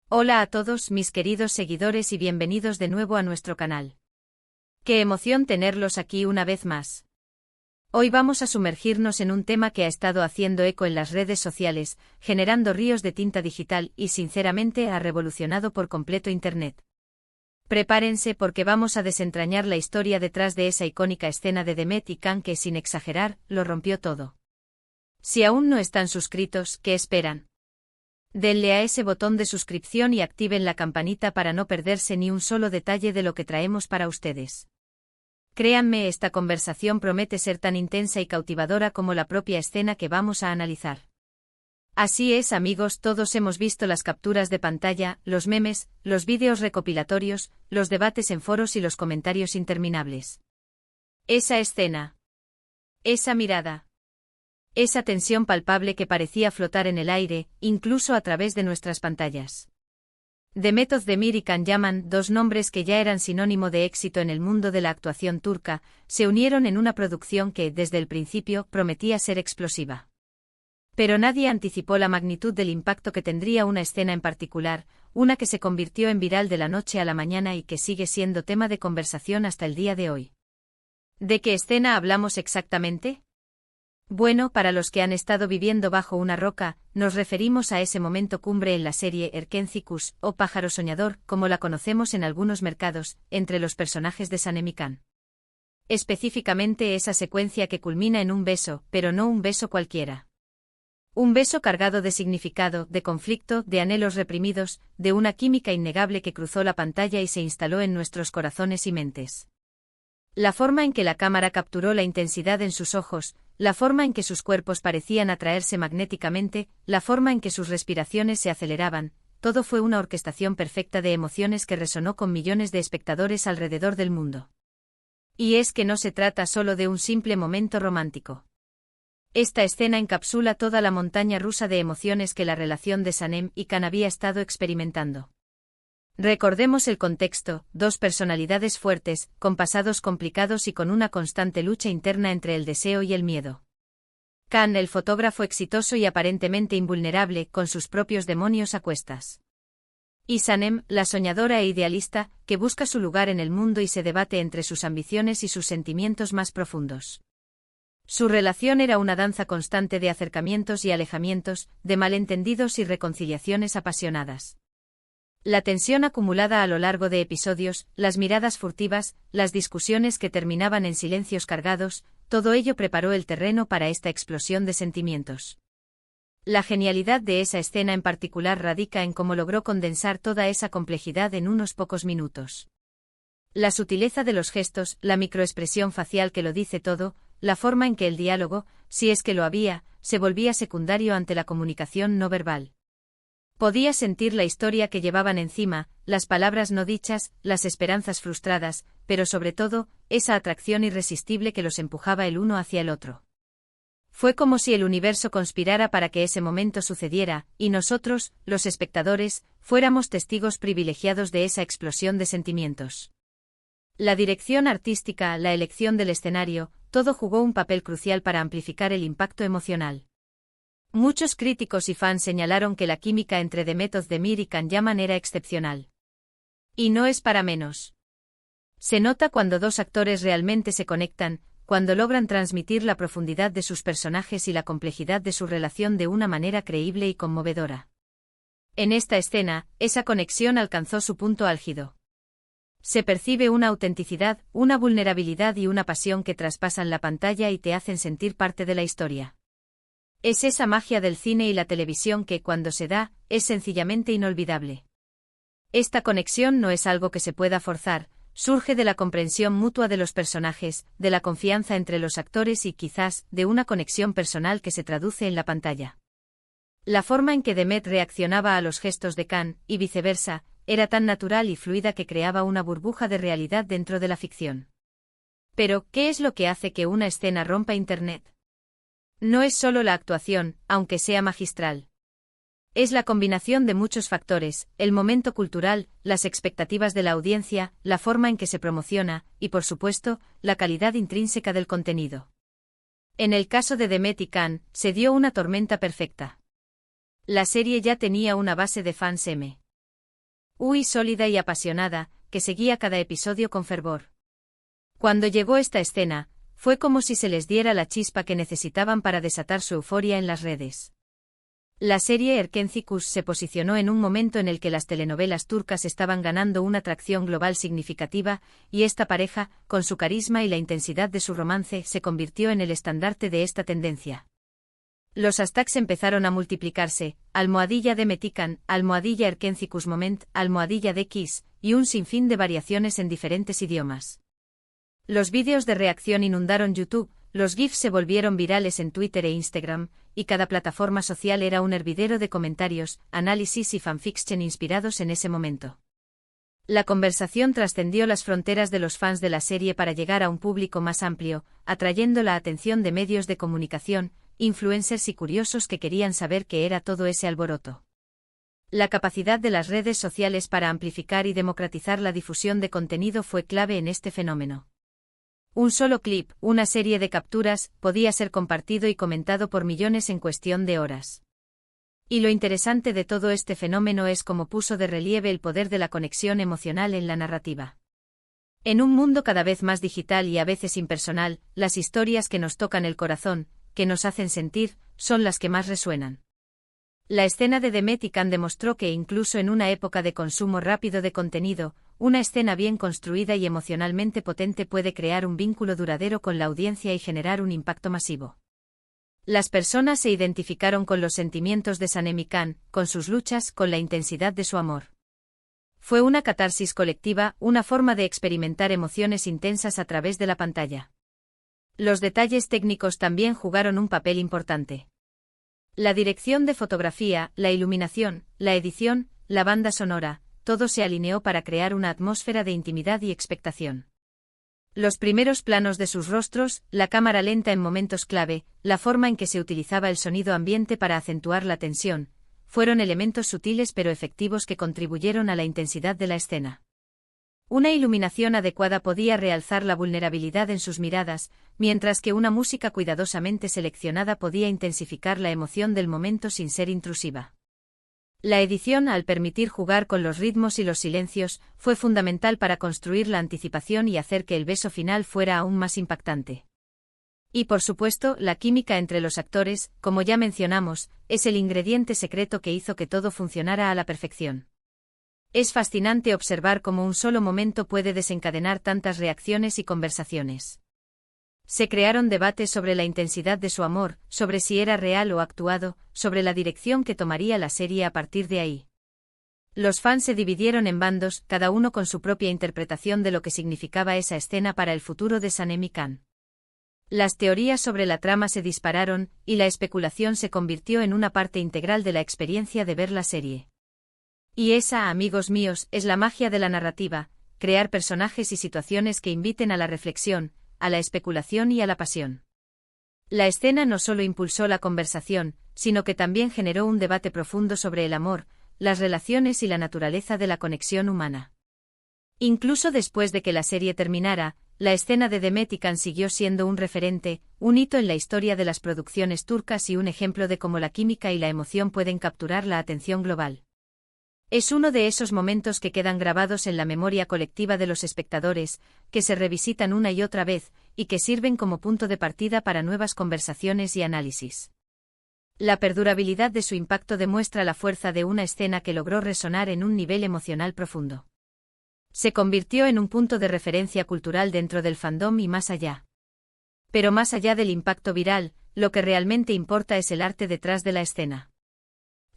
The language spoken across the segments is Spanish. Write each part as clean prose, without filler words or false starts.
Hola a todos mis queridos seguidores y bienvenidos de nuevo a nuestro canal. Qué emoción tenerlos aquí una vez más. Hoy vamos a sumergirnos en un tema que ha estado haciendo eco en las redes sociales, generando ríos de tinta digital y sinceramente ha revolucionado por completo Internet. Prepárense porque vamos a desentrañar la historia detrás de esa icónica escena de Demet y Can que, sin exagerar, lo rompió todo. Si aún no están suscritos, ¿qué esperan? Denle a ese botón de suscripción y activen la campanita para no perderse ni un solo detalle de lo que traemos para ustedes. Créanme, esta conversación promete ser tan intensa y cautivadora como la propia escena que vamos a analizar. Así es, amigos, todos hemos visto las capturas de pantalla, los memes, los vídeos recopilatorios, los debates en foros y los comentarios interminables. Esa escena. Esa mirada. Esa tensión palpable que parecía flotar en el aire, incluso a través de nuestras pantallas. Demet Özdemir y Can Yaman, dos nombres que ya eran sinónimo de éxito en el mundo de la actuación turca, se unieron en una producción que, desde el principio, prometía ser explosiva. Pero nadie anticipó la magnitud del impacto que tendría una escena en particular, una que se convirtió en viral de la noche a la mañana y que sigue siendo tema de conversación hasta el día de hoy. ¿De qué escena hablamos exactamente? Bueno, para los que han estado viviendo bajo una roca, nos referimos a ese momento cumbre en la serie Erkenci Kuş, o Pájaro Soñador, como la conocemos en algunos mercados, entre los personajes de Sanem y Can. Específicamente esa secuencia que culmina en un beso, pero no un beso cualquiera. Un beso cargado de significado, de conflicto, de anhelos reprimidos, de una química innegable que cruzó la pantalla y se instaló en nuestros corazones y mentes. La forma en que la cámara capturó la intensidad en sus ojos, la forma en que sus cuerpos parecían atraerse magnéticamente, la forma en que sus respiraciones se aceleraban, todo fue una orquestación perfecta de emociones que resonó con millones de espectadores alrededor del mundo. Y es que no se trata solo de un simple momento romántico. Esta escena encapsula toda la montaña rusa de emociones que la relación de Sanem y Can había estado experimentando. Recordemos el contexto: dos personalidades fuertes, con pasados complicados y con una constante lucha interna entre el deseo y el miedo. Can, el fotógrafo exitoso y aparentemente invulnerable, con sus propios demonios a cuestas. Y Sanem, la soñadora e idealista, que busca su lugar en el mundo y se debate entre sus ambiciones y sus sentimientos más profundos. Su relación era una danza constante de acercamientos y alejamientos, de malentendidos y reconciliaciones apasionadas. La tensión acumulada a lo largo de episodios, las miradas furtivas, las discusiones que terminaban en silencios cargados, todo ello preparó el terreno para esta explosión de sentimientos. La genialidad de esa escena en particular radica en cómo logró condensar toda esa complejidad en unos pocos minutos. La sutileza de los gestos, la microexpresión facial que lo dice todo, la forma en que el diálogo, si es que lo había, se volvía secundario ante la comunicación no verbal. Podía sentir la historia que llevaban encima, las palabras no dichas, las esperanzas frustradas, pero sobre todo, esa atracción irresistible que los empujaba el uno hacia el otro. Fue como si el universo conspirara para que ese momento sucediera, y nosotros, los espectadores, fuéramos testigos privilegiados de esa explosión de sentimientos. La dirección artística, la elección del escenario, todo jugó un papel crucial para amplificar el impacto emocional. Muchos críticos y fans señalaron que la química entre Demet Özdemir y Can Yaman era excepcional. Y no es para menos. Se nota cuando dos actores realmente se conectan, cuando logran transmitir la profundidad de sus personajes y la complejidad de su relación de una manera creíble y conmovedora. En esta escena, esa conexión alcanzó su punto álgido. Se percibe una autenticidad, una vulnerabilidad y una pasión que traspasan la pantalla y te hacen sentir parte de la historia. Es esa magia del cine y la televisión que, cuando se da, es sencillamente inolvidable. Esta conexión no es algo que se pueda forzar, surge de la comprensión mutua de los personajes, de la confianza entre los actores y, quizás, de una conexión personal que se traduce en la pantalla. La forma en que Demet reaccionaba a los gestos de Can, y viceversa, era tan natural y fluida que creaba una burbuja de realidad dentro de la ficción. Pero, ¿qué es lo que hace que una escena rompa Internet? No es solo la actuación, aunque sea magistral. Es la combinación de muchos factores: el momento cultural, las expectativas de la audiencia, la forma en que se promociona, y por supuesto, la calidad intrínseca del contenido. En el caso de Demet y Can, se dio una tormenta perfecta. La serie ya tenía una base de fans. sólida y apasionada, que seguía cada episodio con fervor. Cuando llegó esta escena, fue como si se les diera la chispa que necesitaban para desatar su euforia en las redes. La serie Erkencikus se posicionó en un momento en el que las telenovelas turcas estaban ganando una atracción global significativa, y esta pareja, con su carisma y la intensidad de su romance, se convirtió en el estandarte de esta tendencia. Los hashtags empezaron a multiplicarse: @Demettikan, @Erkencikus Moment, @DeKiss, y un sinfín de variaciones en diferentes idiomas. Los vídeos de reacción inundaron YouTube, los GIFs se volvieron virales en Twitter e Instagram, y cada plataforma social era un hervidero de comentarios, análisis y fanfiction inspirados en ese momento. La conversación trascendió las fronteras de los fans de la serie para llegar a un público más amplio, atrayendo la atención de medios de comunicación, influencers y curiosos que querían saber qué era todo ese alboroto. La capacidad de las redes sociales para amplificar y democratizar la difusión de contenido fue clave en este fenómeno. Un solo clip, una serie de capturas, podía ser compartido y comentado por millones en cuestión de horas. Y lo interesante de todo este fenómeno es cómo puso de relieve el poder de la conexión emocional en la narrativa. En un mundo cada vez más digital y a veces impersonal, las historias que nos tocan el corazón, que nos hacen sentir, son las que más resuenan. La escena de Demettikan demostró que incluso en una época de consumo rápido de contenido, una escena bien construida y emocionalmente potente puede crear un vínculo duradero con la audiencia y generar un impacto masivo. Las personas se identificaron con los sentimientos de Sanemi Khan, con sus luchas, con la intensidad de su amor. Fue una catarsis colectiva, una forma de experimentar emociones intensas a través de la pantalla. Los detalles técnicos también jugaron un papel importante. La dirección de fotografía, la iluminación, la edición, la banda sonora, todo se alineó para crear una atmósfera de intimidad y expectación. Los primeros planos de sus rostros, la cámara lenta en momentos clave, la forma en que se utilizaba el sonido ambiente para acentuar la tensión, fueron elementos sutiles pero efectivos que contribuyeron a la intensidad de la escena. Una iluminación adecuada podía realzar la vulnerabilidad en sus miradas, mientras que una música cuidadosamente seleccionada podía intensificar la emoción del momento sin ser intrusiva. La edición, al permitir jugar con los ritmos y los silencios, fue fundamental para construir la anticipación y hacer que el beso final fuera aún más impactante. Y por supuesto, la química entre los actores, como ya mencionamos, es el ingrediente secreto que hizo que todo funcionara a la perfección. Es fascinante observar cómo un solo momento puede desencadenar tantas reacciones y conversaciones. Se crearon debates sobre la intensidad de su amor, sobre si era real o actuado, sobre la dirección que tomaría la serie a partir de ahí. Los fans se dividieron en bandos, cada uno con su propia interpretación de lo que significaba esa escena para el futuro de Sanemi Khan. Las teorías sobre la trama se dispararon, y la especulación se convirtió en una parte integral de la experiencia de ver la serie. Y esa, amigos míos, es la magia de la narrativa, crear personajes y situaciones que inviten a la reflexión, a la especulación y a la pasión. La escena no solo impulsó la conversación, sino que también generó un debate profundo sobre el amor, las relaciones y la naturaleza de la conexión humana. Incluso después de que la serie terminara, la escena de Demettikan siguió siendo un referente, un hito en la historia de las producciones turcas y un ejemplo de cómo la química y la emoción pueden capturar la atención global. Es uno de esos momentos que quedan grabados en la memoria colectiva de los espectadores, que se revisitan una y otra vez, y que sirven como punto de partida para nuevas conversaciones y análisis. La perdurabilidad de su impacto demuestra la fuerza de una escena que logró resonar en un nivel emocional profundo. Se convirtió en un punto de referencia cultural dentro del fandom y más allá. Pero más allá del impacto viral, lo que realmente importa es el arte detrás de la escena.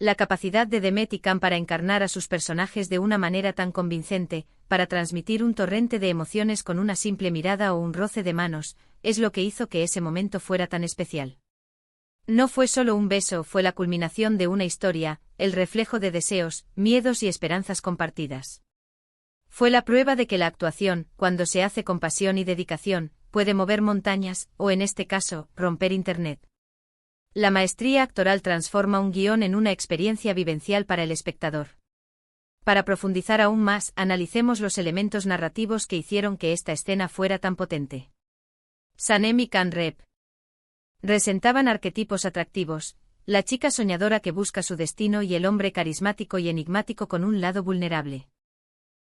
La capacidad de Demettikan para encarnar a sus personajes de una manera tan convincente, para transmitir un torrente de emociones con una simple mirada o un roce de manos, es lo que hizo que ese momento fuera tan especial. No fue solo un beso, fue la culminación de una historia, el reflejo de deseos, miedos y esperanzas compartidas. Fue la prueba de que la actuación, cuando se hace con pasión y dedicación, puede mover montañas, o en este caso, romper Internet. La maestría actoral transforma un guión en una experiencia vivencial para el espectador. Para profundizar aún más, analicemos los elementos narrativos que hicieron que esta escena fuera tan potente. Sanemi Khan Rep. Presentaban arquetipos atractivos, la chica soñadora que busca su destino y el hombre carismático y enigmático con un lado vulnerable.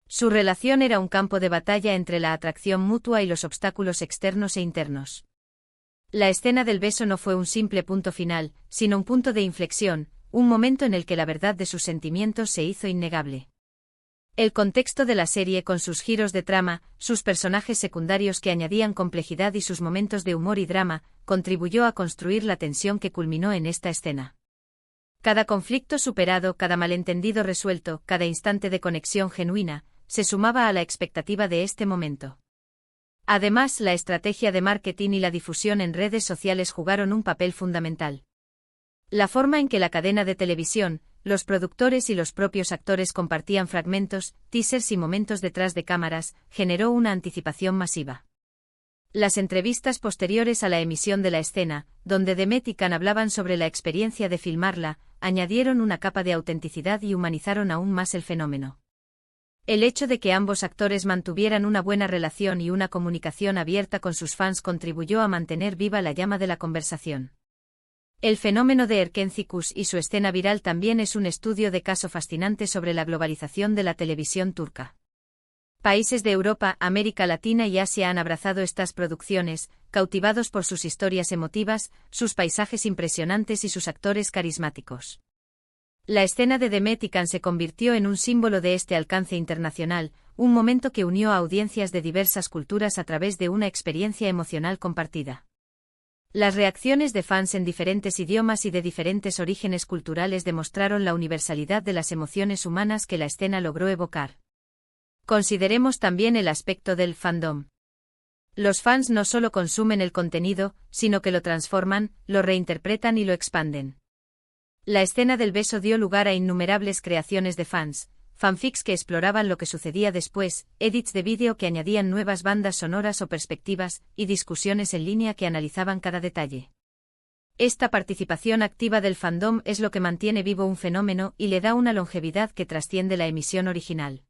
Su relación era un campo de batalla entre la atracción mutua y los obstáculos externos e internos. La escena del beso no fue un simple punto final, sino un punto de inflexión, un momento en el que la verdad de sus sentimientos se hizo innegable. El contexto de la serie con sus giros de trama, sus personajes secundarios que añadían complejidad y sus momentos de humor y drama, contribuyó a construir la tensión que culminó en esta escena. Cada conflicto superado, cada malentendido resuelto, cada instante de conexión genuina, se sumaba a la expectativa de este momento. Además, la estrategia de marketing y la difusión en redes sociales jugaron un papel fundamental. La forma en que la cadena de televisión, los productores y los propios actores compartían fragmentos, teasers y momentos detrás de cámaras, generó una anticipación masiva. Las entrevistas posteriores a la emisión de la escena, donde Demet y Can hablaban sobre la experiencia de filmarla, añadieron una capa de autenticidad y humanizaron aún más el fenómeno. El hecho de que ambos actores mantuvieran una buena relación y una comunicación abierta con sus fans contribuyó a mantener viva la llama de la conversación. El fenómeno de Erkenci y su escena viral también es un estudio de caso fascinante sobre la globalización de la televisión turca. Países de Europa, América Latina y Asia han abrazado estas producciones, cautivados por sus historias emotivas, sus paisajes impresionantes y sus actores carismáticos. La escena de Demet y Can se convirtió en un símbolo de este alcance internacional, un momento que unió a audiencias de diversas culturas a través de una experiencia emocional compartida. Las reacciones de fans en diferentes idiomas y de diferentes orígenes culturales demostraron la universalidad de las emociones humanas que la escena logró evocar. Consideremos también el aspecto del fandom. Los fans no solo consumen el contenido, sino que lo transforman, lo reinterpretan y lo expanden. La escena del beso dio lugar a innumerables creaciones de fans, fanfics que exploraban lo que sucedía después, edits de vídeo que añadían nuevas bandas sonoras o perspectivas, y discusiones en línea que analizaban cada detalle. Esta participación activa del fandom es lo que mantiene vivo un fenómeno y le da una longevidad que trasciende la emisión original.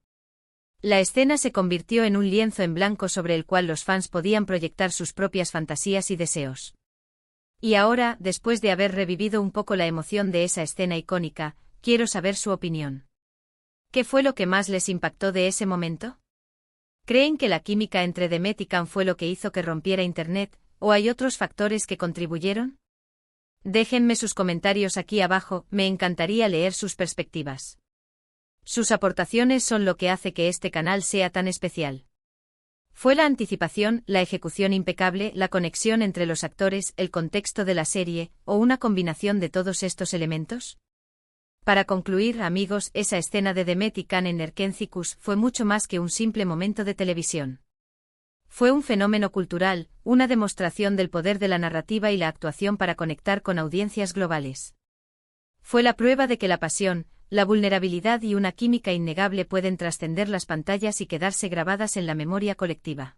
La escena se convirtió en un lienzo en blanco sobre el cual los fans podían proyectar sus propias fantasías y deseos. Y ahora, después de haber revivido un poco la emoción de esa escena icónica, quiero saber su opinión. ¿Qué fue lo que más les impactó de ese momento? ¿Creen que la química entre Demet y Can fue lo que hizo que rompiera Internet, o hay otros factores que contribuyeron? Déjenme sus comentarios aquí abajo, me encantaría leer sus perspectivas. Sus aportaciones son lo que hace que este canal sea tan especial. ¿Fue la anticipación, la ejecución impecable, la conexión entre los actores, el contexto de la serie, o una combinación de todos estos elementos? Para concluir, amigos, esa escena de Demet y Can en Erkenci fue mucho más que un simple momento de televisión. Fue un fenómeno cultural, una demostración del poder de la narrativa y la actuación para conectar con audiencias globales. Fue la prueba de que la pasión, la vulnerabilidad y una química innegable pueden trascender las pantallas y quedarse grabadas en la memoria colectiva.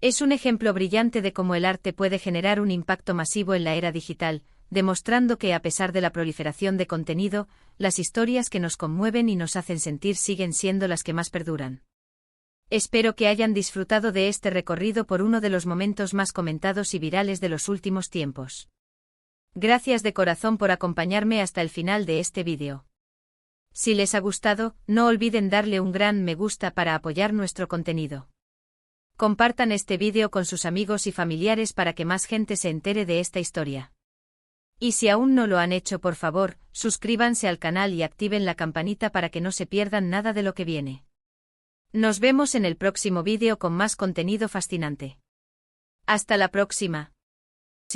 Es un ejemplo brillante de cómo el arte puede generar un impacto masivo en la era digital, demostrando que a pesar de la proliferación de contenido, las historias que nos conmueven y nos hacen sentir siguen siendo las que más perduran. Espero que hayan disfrutado de este recorrido por uno de los momentos más comentados y virales de los últimos tiempos. Gracias de corazón por acompañarme hasta el final de este vídeo. Si les ha gustado, no olviden darle un gran me gusta para apoyar nuestro contenido. Compartan este vídeo con sus amigos y familiares para que más gente se entere de esta historia. Y si aún no lo han hecho, por favor, suscríbanse al canal y activen la campanita para que no se pierdan nada de lo que viene. Nos vemos en el próximo vídeo con más contenido fascinante. Hasta la próxima.